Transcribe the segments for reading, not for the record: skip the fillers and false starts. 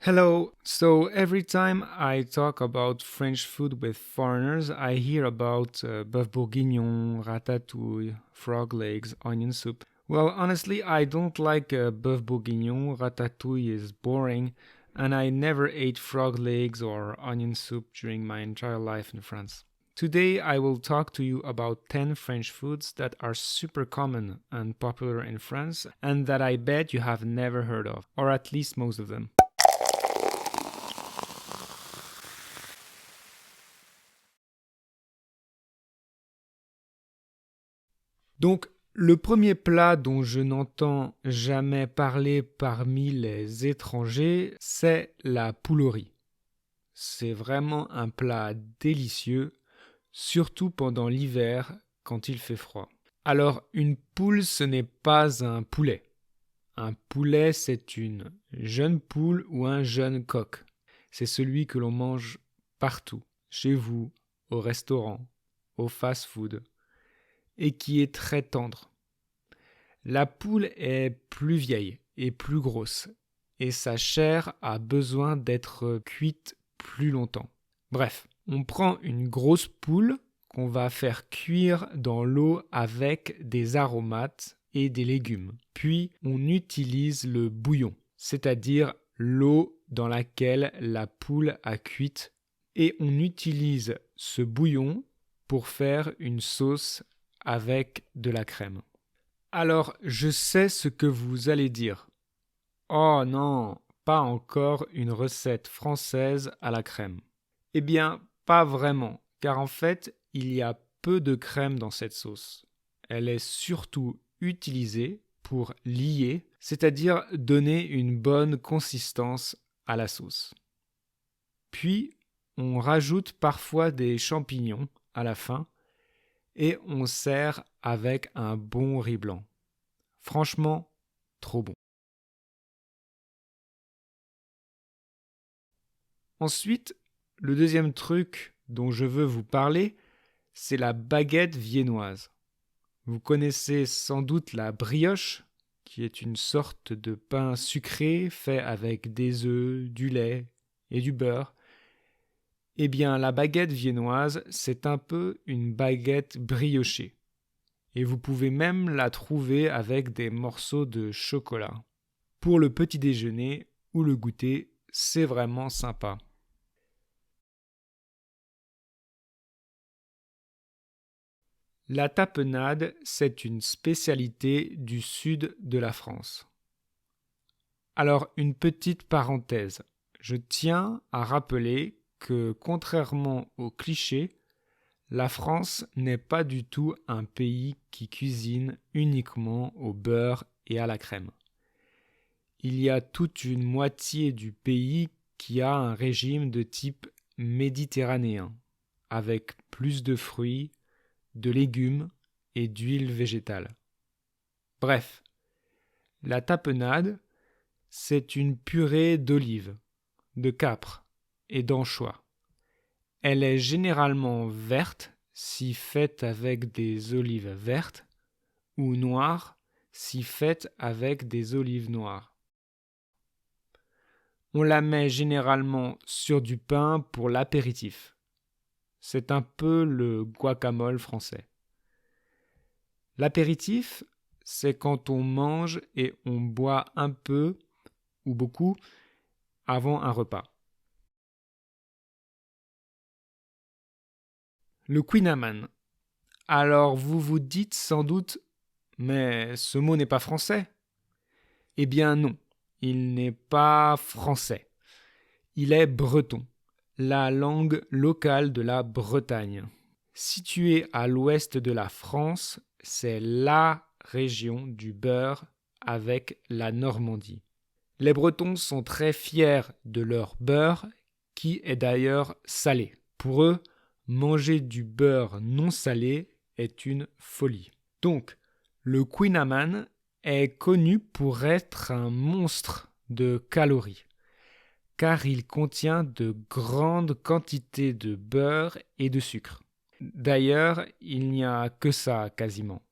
Hello. So every time I talk about French food with foreigners, I hear about bœuf bourguignon, ratatouille, frog legs, onion soup. Well, honestly, I don't like bœuf bourguignon. Ratatouille is boring, and I never ate frog legs or onion soup during my entire life in France. Today, I will talk to you about 10 French foods that are super common and popular in France, and that I bet you have never heard of, or at least most of them. Donc, le premier plat dont je n'entends jamais parler parmi les étrangers, c'est la poule au riz. C'est vraiment un plat délicieux, surtout pendant l'hiver quand il fait froid. Alors, une poule, ce n'est pas un poulet. Un poulet, c'est une jeune poule ou un jeune coq. C'est celui que l'on mange partout, chez vous, au restaurant, au fast-food, et qui est très tendre. La poule est plus vieille et plus grosse, et sa chair a besoin d'être cuite plus longtemps. Bref, on prend une grosse poule qu'on va faire cuire dans l'eau avec des aromates et des légumes. Puis on utilise le bouillon, c'est-à-dire l'eau dans laquelle la poule a cuite, et on utilise ce bouillon pour faire une sauce avec de la crème. Alors, je sais ce que vous allez dire. Oh non, pas encore une recette française à la crème. Eh bien, pas vraiment, car en fait, il y a peu de crème dans cette sauce. Elle est surtout utilisée pour lier, c'est-à-dire donner une bonne consistance à la sauce. Puis, on rajoute parfois des champignons à la fin et on sert avec un bon riz blanc. Franchement, trop bon. Ensuite, le deuxième truc dont je veux vous parler, c'est la baguette viennoise. Vous connaissez sans doute la brioche, qui est une sorte de pain sucré fait avec des œufs, du lait et du beurre. Eh bien, la baguette viennoise, c'est un peu une baguette briochée. Et vous pouvez même la trouver avec des morceaux de chocolat. Pour le petit déjeuner ou le goûter, c'est vraiment sympa. La tapenade, c'est une spécialité du sud de la France. Alors, une petite parenthèse. Je tiens à rappeler que, contrairement aux clichés, la France n'est pas du tout un pays qui cuisine uniquement au beurre et à la crème. Il y a toute une moitié du pays qui a un régime de type méditerranéen, avec plus de fruits, de légumes et d'huile végétale. Bref, la tapenade, c'est une purée d'olives, de capres et d'anchois. Elle est généralement verte si faite avec des olives vertes ou noire si faite avec des olives noires. On la met généralement sur du pain pour l'apéritif. C'est un peu le guacamole français. L'apéritif, c'est quand on mange et on boit un peu ou beaucoup avant un repas. Le quinaman. Alors vous vous dites sans doute, mais ce mot n'est pas français. Eh bien non, il n'est pas français. Il est breton, la langue locale de la Bretagne. Situé à l'ouest de la France, c'est la région du beurre avec la Normandie. Les Bretons sont très fiers de leur beurre, qui est d'ailleurs salé. Pour eux, manger du beurre non salé est une folie. Donc, le quinaman est connu pour être un monstre de calories, car il contient de grandes quantités de beurre et de sucre. D'ailleurs, il n'y a que ça quasiment.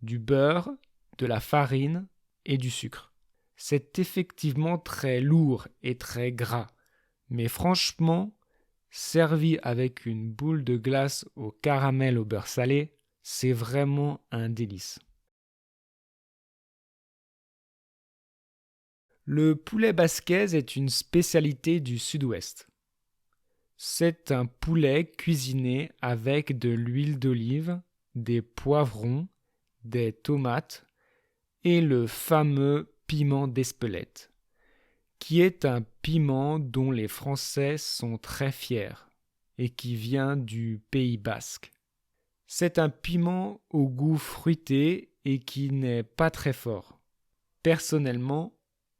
Du beurre, de la farine et du sucre. C'est effectivement très lourd et très gras, mais franchement, servi avec une boule de glace au caramel au beurre salé, c'est vraiment un délice. Le poulet basquaise est une spécialité du sud-ouest. C'est un poulet cuisiné avec de l'huile d'olive, des poivrons, des tomates et le fameux piment d'Espelette, qui est un piment dont les Français sont très fiers et qui vient du Pays basque. C'est un piment au goût fruité et qui n'est pas très fort. Personnellement,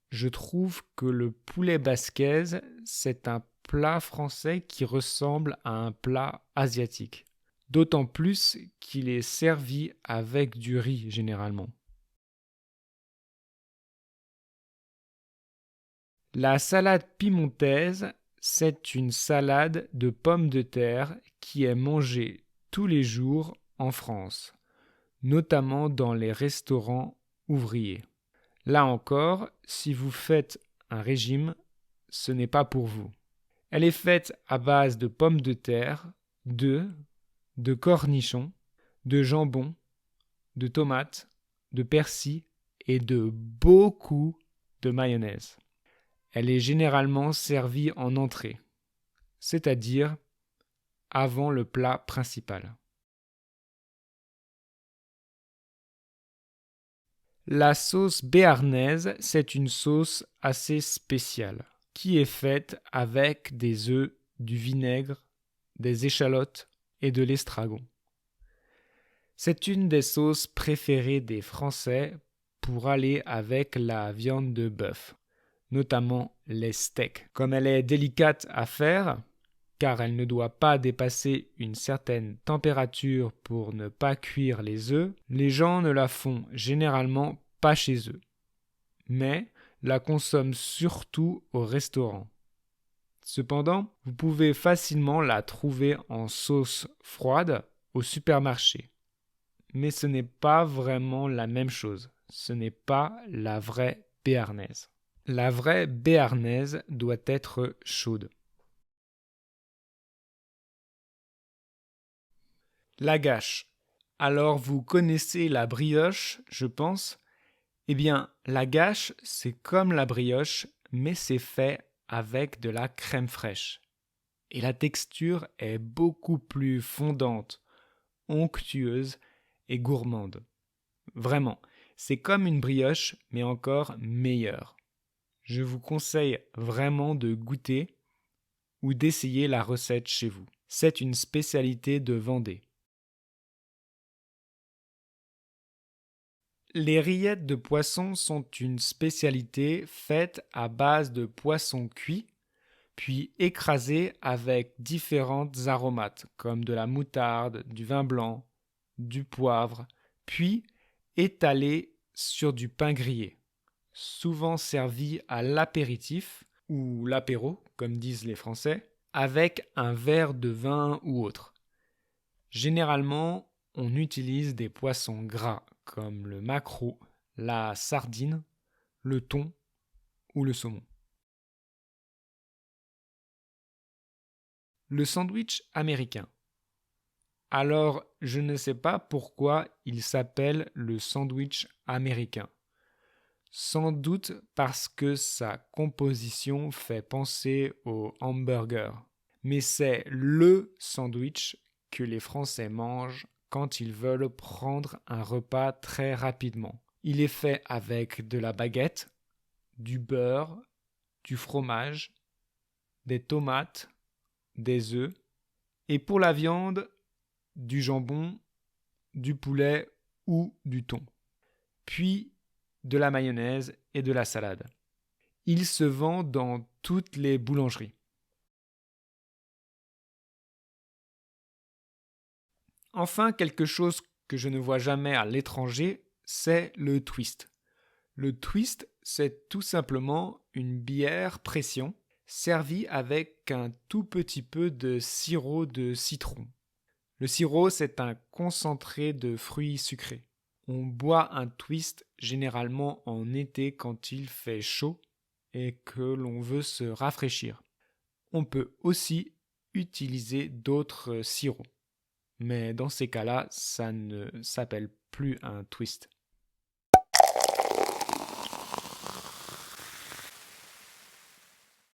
je trouve que le poulet basquaise, c'est un plat français qui ressemble à un plat asiatique. D'autant plus qu'il est servi avec du riz généralement. La salade piémontaise, c'est une salade de pommes de terre qui est mangée tous les jours en France, notamment dans les restaurants ouvriers. Là encore, si vous faites un régime, ce n'est pas pour vous. Elle est faite à base de pommes de terre, d'œufs, de cornichons, de jambon, de tomates, de persil et de beaucoup de mayonnaise. Elle est généralement servie en entrée, c'est-à-dire avant le plat principal. La sauce béarnaise, c'est une sauce assez spéciale qui est faite avec des œufs, du vinaigre, des échalotes et de l'estragon. C'est une des sauces préférées des Français pour aller avec la viande de bœuf, notamment les steaks. Comme elle est délicate à faire, car elle ne doit pas dépasser une certaine température pour ne pas cuire les œufs, les gens ne la font généralement pas chez eux, mais la consomment surtout au restaurant. Cependant, vous pouvez facilement la trouver en sauce froide au supermarché. Mais ce n'est pas vraiment la même chose. Ce n'est pas la vraie béarnaise. La vraie béarnaise doit être chaude. La gâche. Alors vous connaissez la brioche, je pense. Eh bien, la gâche, c'est comme la brioche, mais c'est fait avec de la crème fraîche. Et la texture est beaucoup plus fondante, onctueuse et gourmande. Vraiment, c'est comme une brioche, mais encore meilleure. Je vous conseille vraiment de goûter ou d'essayer la recette chez vous. C'est une spécialité de Vendée. Les rillettes de poisson sont une spécialité faite à base de poisson cuit, puis écrasé avec différentes aromates comme de la moutarde, du vin blanc, du poivre, puis étalé sur du pain grillé, souvent servi à l'apéritif ou l'apéro, comme disent les Français, avec un verre de vin ou autre. Généralement, on utilise des poissons gras comme le maquereau, la sardine, le thon ou le saumon. Le sandwich américain. Alors, je ne sais pas pourquoi il s'appelle le sandwich américain. Sans doute parce que sa composition fait penser au hamburger. Mais c'est le sandwich que les Français mangent quand ils veulent prendre un repas très rapidement. Il est fait avec de la baguette, du beurre, du fromage, des tomates, des œufs, et pour la viande, du jambon, du poulet ou du thon. Puis de la mayonnaise et de la salade. Il se vend dans toutes les boulangeries. Enfin, quelque chose que je ne vois jamais à l'étranger, c'est le twist. Le twist, c'est tout simplement une bière pression servie avec un tout petit peu de sirop de citron. Le sirop, c'est un concentré de fruits sucrés. On boit un twist généralement en été quand il fait chaud et que l'on veut se rafraîchir. On peut aussi utiliser d'autres sirops, mais dans ces cas-là, ça ne s'appelle plus un twist.